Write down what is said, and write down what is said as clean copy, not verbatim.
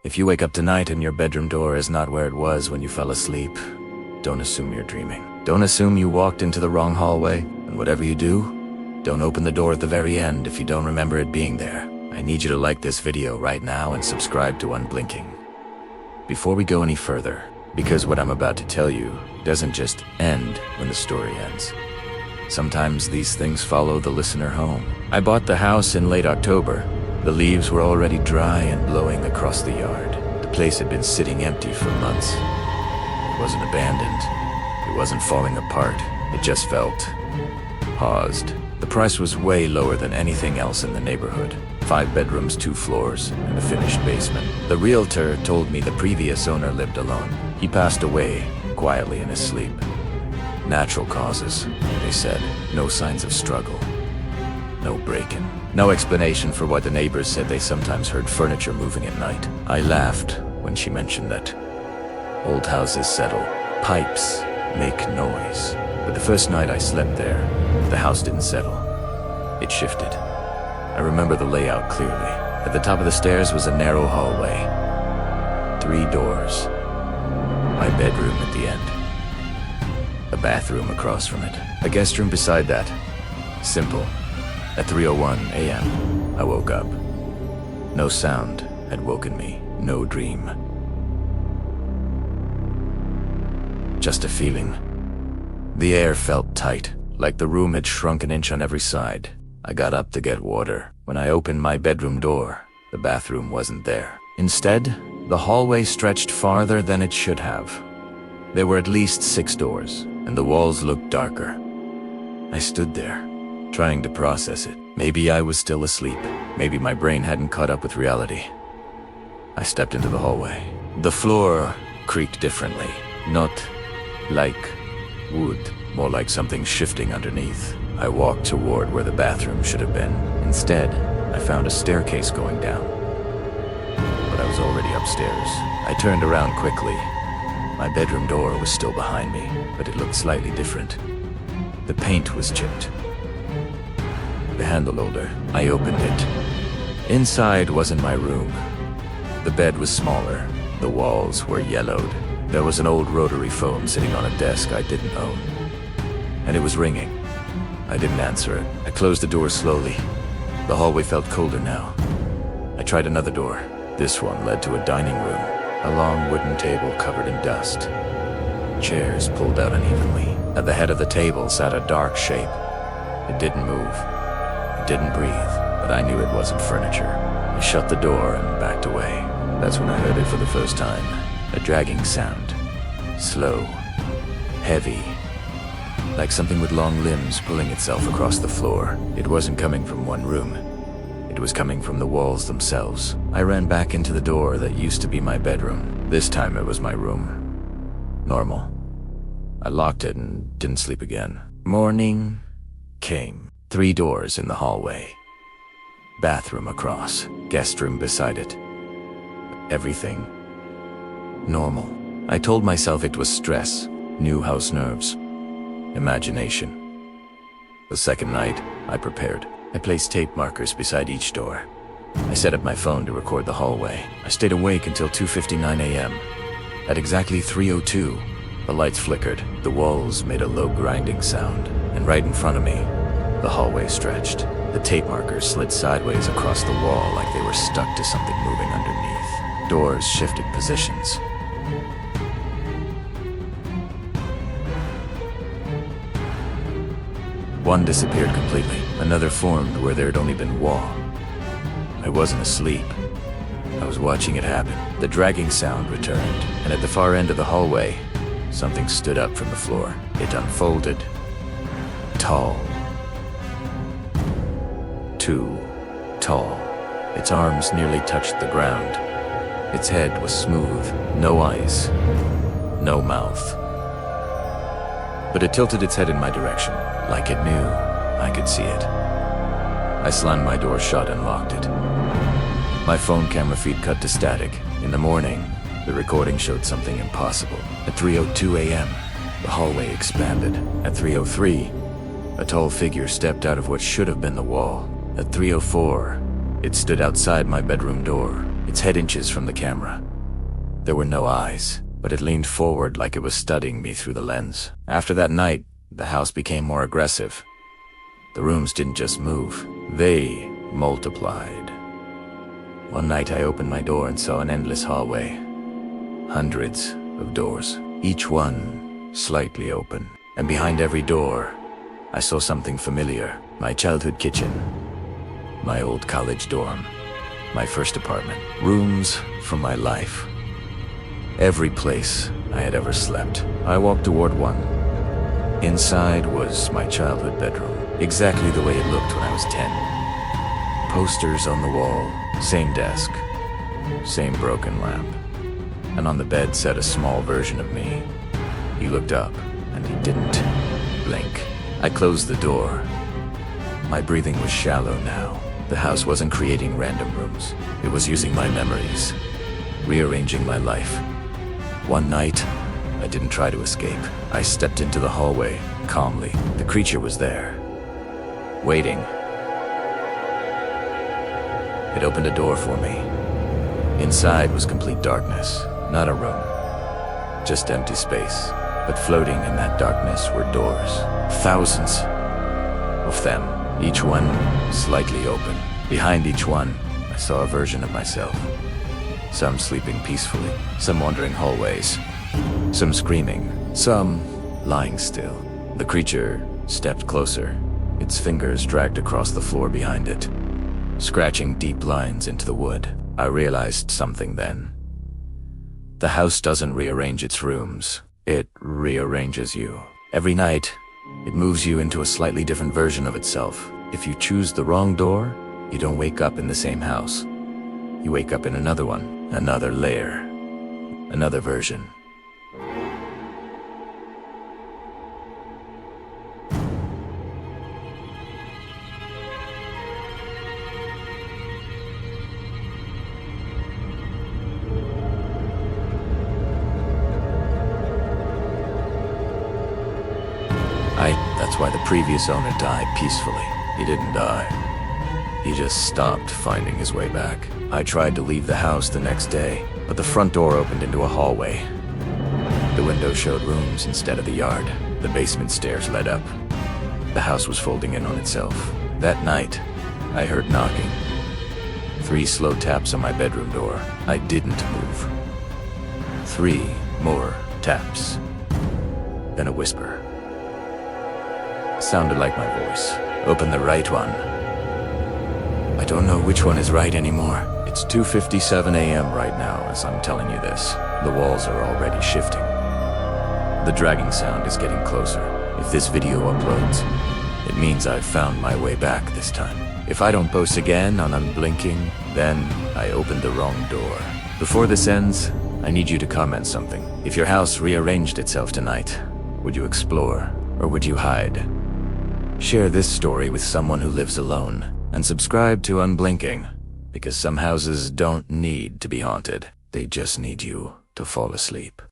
If you wake up tonight and your bedroom door is not where it was when you fell asleep, don't assume you're dreaming. Don't assume you walked into the wrong hallway, and whatever you do, don't open the door at the very end if you don't remember it being there. I need you to like this video right now and subscribe to Unblinking. Before we go any further, because what I'm about to tell you doesn't just end when the story ends. Sometimes these things follow the listener home. I bought the house in late October. The leaves were already dry and blowing across the yard. The place had been sitting empty for months. It wasn't abandoned. It wasn't falling apart. It just felt paused. The price was way lower than anything else in the neighborhood. 5 bedrooms, 2 floors, and a finished basement. The realtor told me the previous owner lived alone. He passed away quietly in his sleep. Natural causes, they said. No signs of struggle. No break-in. No explanation for why the neighbors said they sometimes heard furniture moving at night. I laughed when she mentioned that. Old houses settle. Pipes make noise. But the first night I slept there, the house didn't settle. It shifted. I remember the layout clearly. At the top of the stairs was a narrow hallway. 3 doors. My bedroom at the end. A bathroom across from it. A guest room beside that. Simple. At 3:01 a.m., I woke up. No sound had woken me. No dream. Just a feeling. The air felt tight, like the room had shrunk an inch on every side. I got up to get water. When I opened my bedroom door, the bathroom wasn't there. Instead, the hallway stretched farther than it should have. There were at least 6 doors, and the walls looked darker. I stood there, trying to process it. Maybe I was still asleep. Maybe my brain hadn't caught up with reality. I stepped into the hallway. The floor creaked differently. Not like wood, more like something shifting underneath. I walked toward where the bathroom should have been. Instead, I found a staircase going down. But I was already upstairs. I turned around quickly. My bedroom door was still behind me, but it looked slightly different. The paint was chipped. The handle older. I opened it. Inside wasn't my room. The bed was smaller. The walls were yellowed. There was an old rotary phone sitting on a desk I didn't own. And it was ringing. I didn't answer it. I closed the door slowly. The hallway felt colder now. I tried another door. This one led to a dining room. A long wooden table covered in dust. Chairs pulled out unevenly. At the head of the table sat a dark shape. It didn't move. It didn't breathe, but I knew it wasn't furniture. I shut the door and backed away. That's when I heard it for the first time. A dragging sound. Slow. Heavy. Like something with long limbs pulling itself across the floor. It wasn't coming from one room. It was coming from the walls themselves. I ran back into the door that used to be my bedroom. This time it was my room. Normal. I locked it and didn't sleep again. Morning came. 3 doors in the hallway. Bathroom across. Guest room beside it. Everything normal. I told myself it was stress, new house nerves, imagination. The second night, I prepared. I placed tape markers beside each door. I set up my phone to record the hallway. I stayed awake until 2:59 a.m. At exactly 3:02, the lights flickered. The walls made a low grinding sound, and right in front of me, the hallway stretched. The tape markers slid sideways across the wall like they were stuck to something moving underneath. Doors shifted positions. One disappeared completely. Another formed where there had only been wall. I wasn't asleep. I was watching it happen. The dragging sound returned, and at the far end of the hallway, something stood up from the floor. It unfolded. Tall. Too tall. Its arms nearly touched the ground. Its head was smooth. No eyes. No mouth. But it tilted its head in my direction. Like it knew I could see it. I slammed my door shut and locked it. My phone camera feed cut to static. In the morning, the recording showed something impossible. At 3:02 a.m., the hallway expanded. At 3:03, a tall figure stepped out of what should have been the wall. At 3:04, it stood outside my bedroom door. its head inches from the camera. There were no eyes, but it leaned forward like it was studying me through the lens. After that night, the house became more aggressive. The rooms didn't just move, they multiplied. One night I opened my door and saw an endless hallway. Hundreds of doors, each one slightly open. And behind every door, I saw something familiar. My childhood kitchen, my old college dorm, my first apartment, rooms from my life. Every place I had ever slept. I walked toward one. Inside was my childhood bedroom, exactly the way it looked when I was 10. Posters on the wall, same desk, same broken lamp. And on the bed sat a small version of me. He looked up, and he didn't blink. I closed the door. My breathing was shallow now. The house wasn't creating random rooms. It was using my memories, rearranging my life. One night, I didn't try to escape. I stepped into the hallway, calmly. The creature was there, waiting. It opened a door for me. Inside was complete darkness, not a room, just empty space. But floating in that darkness were doors. Thousands of them, each one slightly open. Behind each one, I saw a version of myself. Some sleeping peacefully, some wandering hallways, some screaming, some lying still. The creature stepped closer. Its fingers dragged across the floor behind it, scratching deep lines into the wood. I realized something then. The house doesn't rearrange its rooms. It rearranges you. Every night, it moves you into a slightly different version of itself. If you choose the wrong door, you don't wake up in the same house. You wake up in another one, another layer, another version. That's why the previous owner died peacefully. He didn't die. He just stopped finding his way back. I tried to leave the house the next day, but the front door opened into a hallway. The window showed rooms instead of the yard. The basement stairs led up. The house was folding in on itself. That night, I heard knocking. 3 slow taps on my bedroom door. I didn't move. 3 more taps. Then a whisper. Sounded like my voice. Open the right one. I don't know which one is right anymore. It's 2:57 a.m. right now as I'm telling you this. The walls are already shifting. The dragging sound is getting closer. If this video uploads, it means I've found my way back this time. If I don't post again on Unblinking, then I opened the wrong door. Before this ends, I need you to comment something. If your house rearranged itself tonight, would you explore or would you hide? Share this story with someone who lives alone, and subscribe to Unblinking, because some houses don't need to be haunted. They just need you to fall asleep.